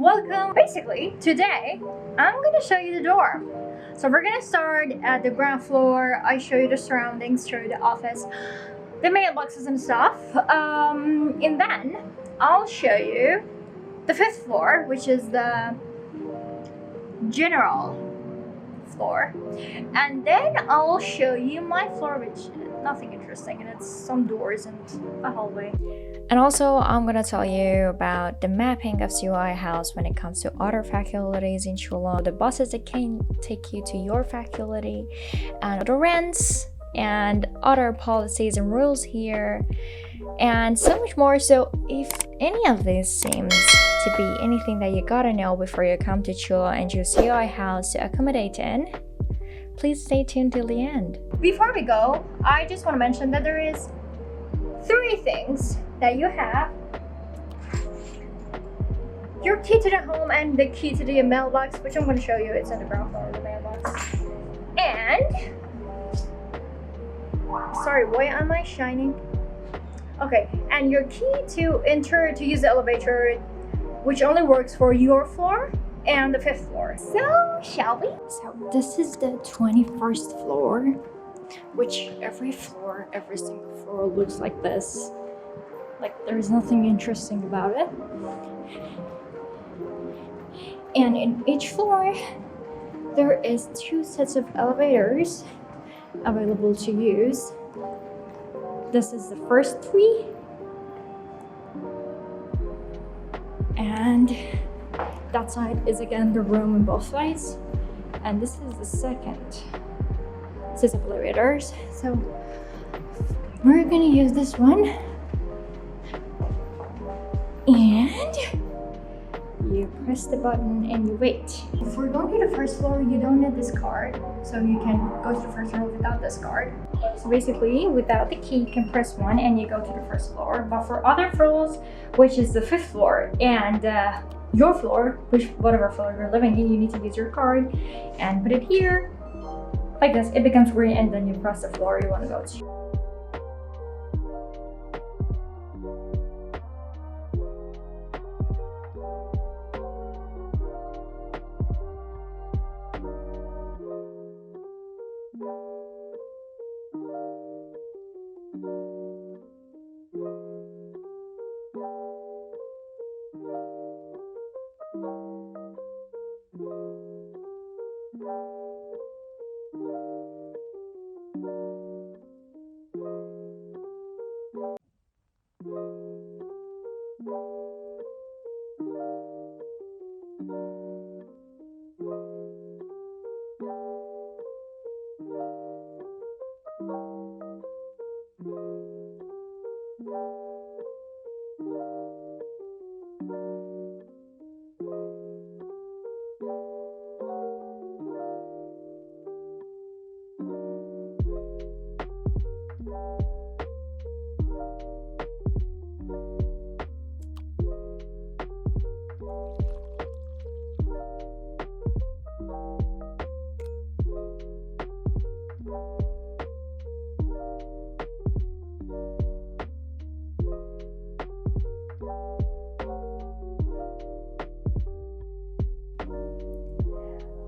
welcome. Basically, today I'm gonna show you the dorm. So we're gonna start at the ground floor. I show you the surroundings, show you the office, the mailboxes and stuff. And then I'll show you the 5th floor, which is the general floor, and then I'll show you my floor, which is nothing interesting, and it's some doors and a hallway. And also, I'm gonna tell you about the mapping of iHouse when it comes to other faculties in Chula, the buses that can take you to your faculty, and the rents, and other policies and rules here, and so much more. So if any of this seems to be anything that you gotta know before you come to Chula and choose iHouse to accommodate in, please stay tuned till the end. Before we go, I just want to mention that there is 3 things that you have: your key to the home and the key to the mailbox, which I'm going to show you. It's on the ground floor of the mailbox. And sorry, why am I shining? Okay, and your key to enter to use the elevator, which only works for your floor and the 5th floor. So, shall we? So this is the 21st floor, which every single floor looks like this. Like there's nothing interesting about it. And in each floor, there is 2 sets of elevators available to use. This is the first 3. And that side is again the room on both sides. And this is the second set of elevators. So we're gonna use this one. And you press the button and you wait. If we're going to the 1st floor, you don't need this card, so you can go to the 1st floor without this card. So basically, without the key, you can press 1 and you go to the 1st floor. But for other floors, which is the 5th floor, and your floor, whatever floor you're living in, you need to use your card and put it here. Like this, it becomes green, and then you press the floor you want to go to.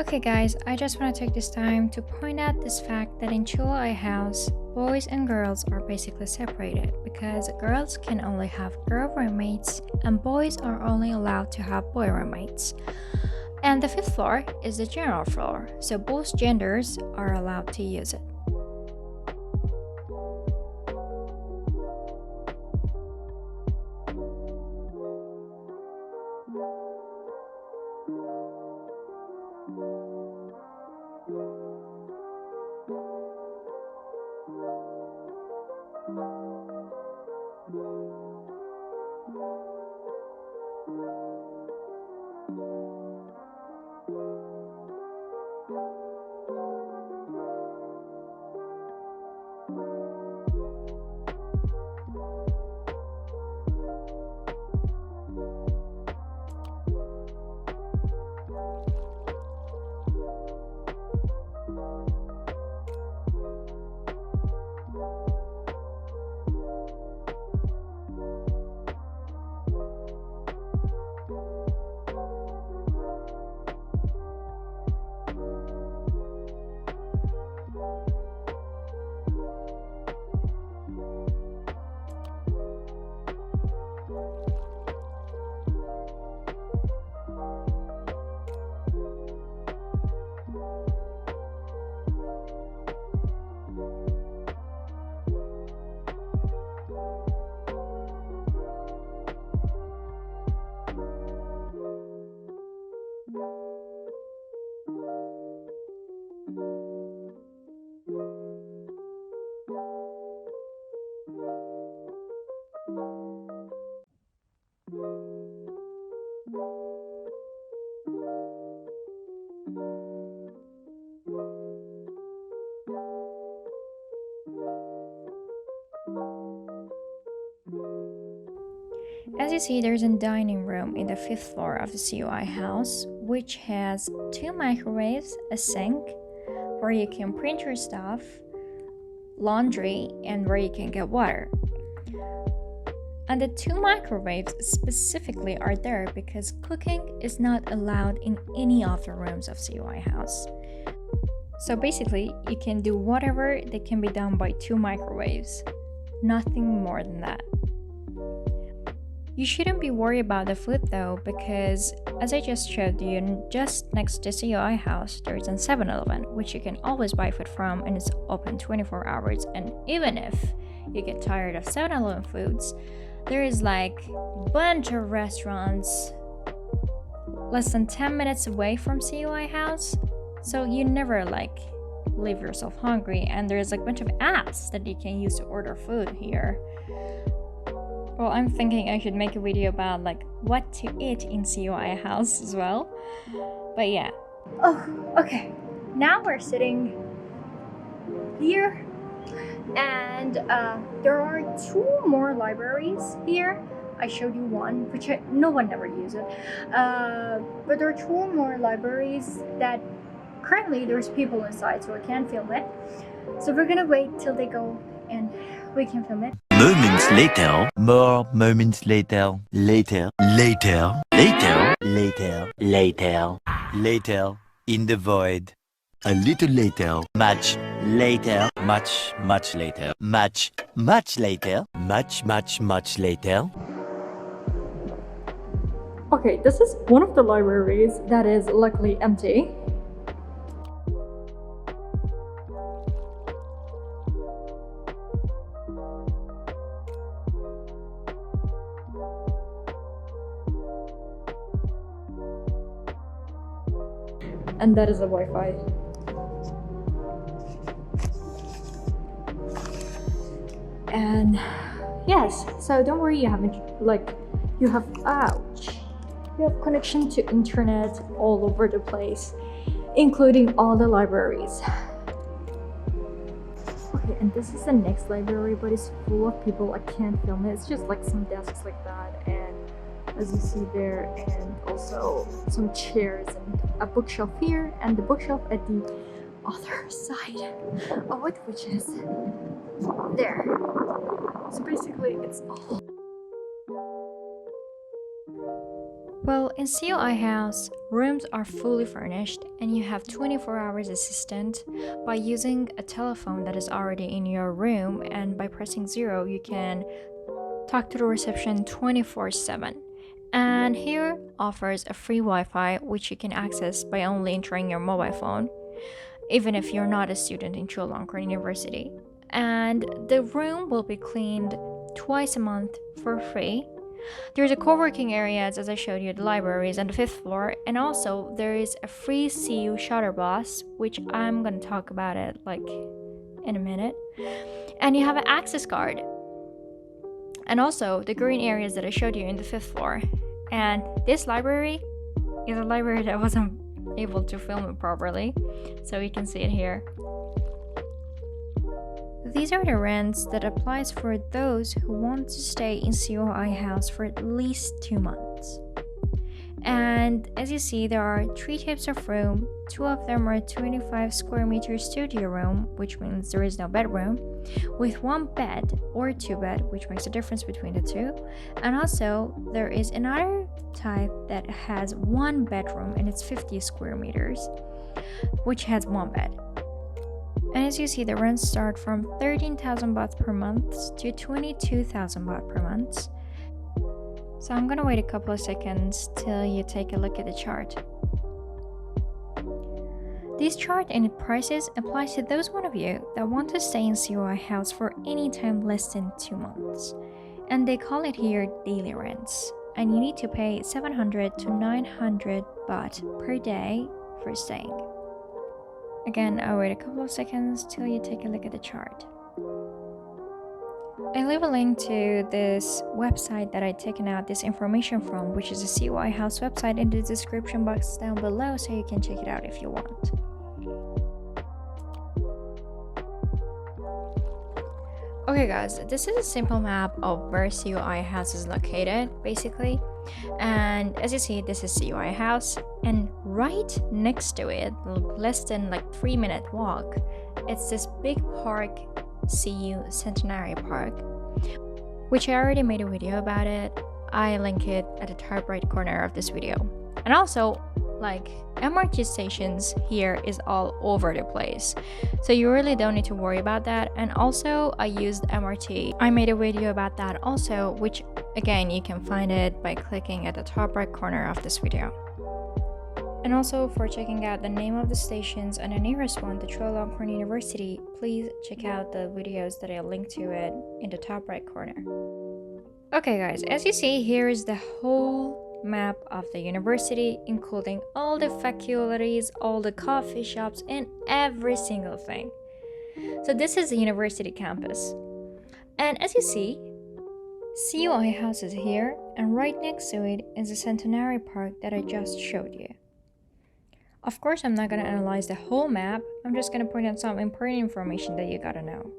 Okay guys, I just want to take this time to point out this fact that in Chula iHouse, boys and girls are basically separated because girls can only have girl roommates and boys are only allowed to have boy roommates. And the 5th floor is the general floor, so both genders are allowed to use it. you see, there's a dining room in the 5th floor of the CUI house, which has 2 microwaves, a sink, where you can print your stuff, laundry, and where you can get water. And the 2 microwaves specifically are there because cooking is not allowed in any of the rooms of CUI house. So basically, you can do whatever that can be done by 2 microwaves. Nothing more than that. You shouldn't be worried about the food though, because as I just showed you, just next to CUI house, there is a 7-Eleven, which you can always buy food from, and it's open 24 hours. And even if you get tired of 7-Eleven foods, there is like a bunch of restaurants less than 10 minutes away from CUI house, so you never like leave yourself hungry. And there's like a bunch of apps that you can use to order food here. Well, I'm thinking I should make a video about like what to eat in CUI house as well. But yeah. Oh, okay. Now we're sitting here, and there are 2 more libraries here. I showed you one, which no one ever uses. But there are 2 more libraries that currently there's people inside, so I can't film it. So we're gonna wait till they go and we can film it. Moments later, more moments later, later, later, later, later, later, later, in the void. A little later, much later, much, much later, much, much later, much, much, much later. Okay, this is one of the libraries that is luckily empty. And that is the Wi-Fi. And yes, so don't worry, you have connection to internet all over the place, including all the libraries. Okay, and this is the next library, but it's full of people. I can't film it. It's just like some desks like that, and as you see there, and also some chairs and a bookshelf here, and the bookshelf at the other side of it, which is there. So basically it's all. Well, in CUI house, rooms are fully furnished and you have 24 hours assistant by using a telephone that is already in your room, and by pressing 0 you can talk to the reception 24/7. And here offers a free Wi-Fi which you can access by only entering your mobile phone, even if you're not a student in Chulalongkorn University. And the room will be cleaned twice a month for free. There's a co-working areas, as I showed you, the libraries on the 5th floor, and also there is a free CU shuttle bus, which I'm gonna talk about it like in a minute. And you have an access card. And also the green areas that I showed you in the 5th floor. And this library is a library that I wasn't able to film it properly, so you can see it here. These are the rents that applies for those who want to stay in CUI house for at least 2 months. And as you see, there are 3 types of room. 2 of them are 25 square meter studio room, which means there is no bedroom, with 1 bed or 2 bed, which makes a difference between the 2. And also there is another type that has 1 bedroom and it's 50 square meters, which has 1 bed. And as you see, the rents start from 13,000 baht per month to 22,000 baht per month. So I'm gonna wait a couple of seconds till you take a look at the chart. This chart and its prices applies to those one of you that want to stay in CUI house for any time less than 2 months. And they call it here daily rents. And you need to pay 700 to 900 baht per day for staying. Again, I'll wait a couple of seconds till you take a look at the chart. I leave a link to this website that I've taken out this information from, which is a CUI house website, in the description box down below, so you can check it out if you want. Okay guys, this is a simple map of where CUI House is located, basically. And as you see, this is CUI House, and right next to it, less than like 3-minute walk, it's this big park, CU Centenary Park, which I already made a video about it. I link it at the top right corner of this video. And also, like, MRT stations here is all over the place, so you really don't need to worry about that. And also, I used MRT. I made a video about that also, which again, you can find it by clicking at the top right corner of this video. And also, for checking out the name of the stations and the nearest one to Chulalongkorn University, please check out the videos that I linked to it in the top right corner. Okay guys, as you see, here is the whole map of the university, including all the faculties, all the coffee shops, and every single thing. So this is the university campus. And as you see, CUI House is here, and right next to it is the Centenary Park that I just showed you. Of course, I'm not going to analyze the whole map, I'm just going to point out some important information that you gotta know.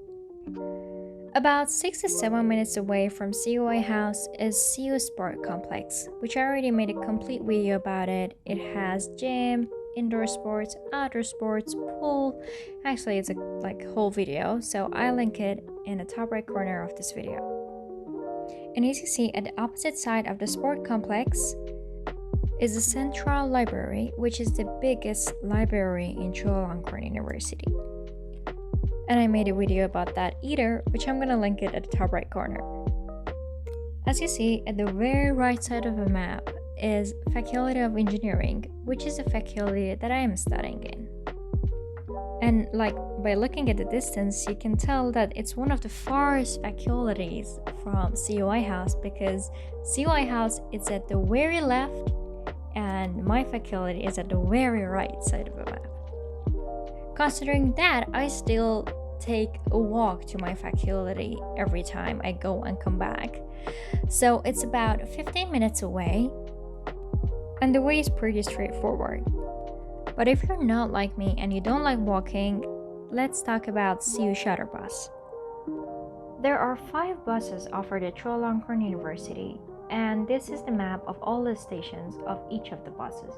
About 6 to 7 minutes away from CUI House is CU Sport Complex, which I already made a complete video about it. It has gym, indoor sports, outdoor sports, pool. Actually, it's a whole video, so I link it in the top right corner of this video. And as you see, at the opposite side of the sport complex is the Central Library, which is the biggest library in Chulalongkorn University. And I made a video about that either, which I'm gonna link it at the top right corner. As you see, at the very right side of the map is Faculty of Engineering, which is a faculty that I am studying in. And by looking at the distance, you can tell that it's one of the farthest faculties from CUI House, because CUI House is at the very left and my faculty is at the very right side of the map. Considering that, I still take a walk to my faculty every time I go and come back. So it's about 15 minutes away, and the way is pretty straightforward. But if you're not like me and you don't like walking, let's talk about CU Shuttle Bus. There are 5 buses offered at Chulalongkorn University, and this is the map of all the stations of each of the buses.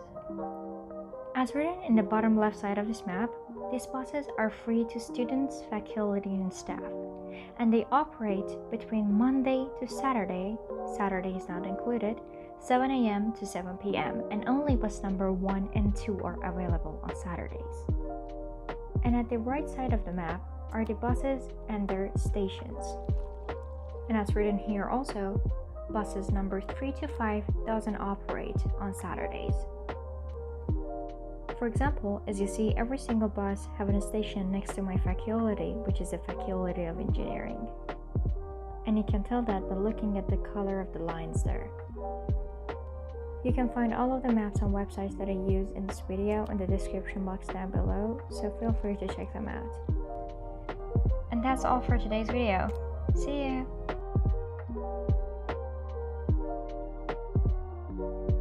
As written in the bottom left side of this map, these buses are free to students, faculty, and staff, and they operate between Monday to Saturday, Saturday is not included, 7 a.m. to 7 p.m., and only bus number 1 and 2 are available on Saturdays. And at the right side of the map are the buses and their stations. And as written here also, buses number 3 to 5 doesn't operate on Saturdays. For example, as you see, every single bus having a station next to my faculty, which is the Faculty of Engineering. And you can tell that by looking at the color of the lines there. You can find all of the maps and websites that I use in this video in the description box down below, so feel free to check them out. And that's all for today's video. See you!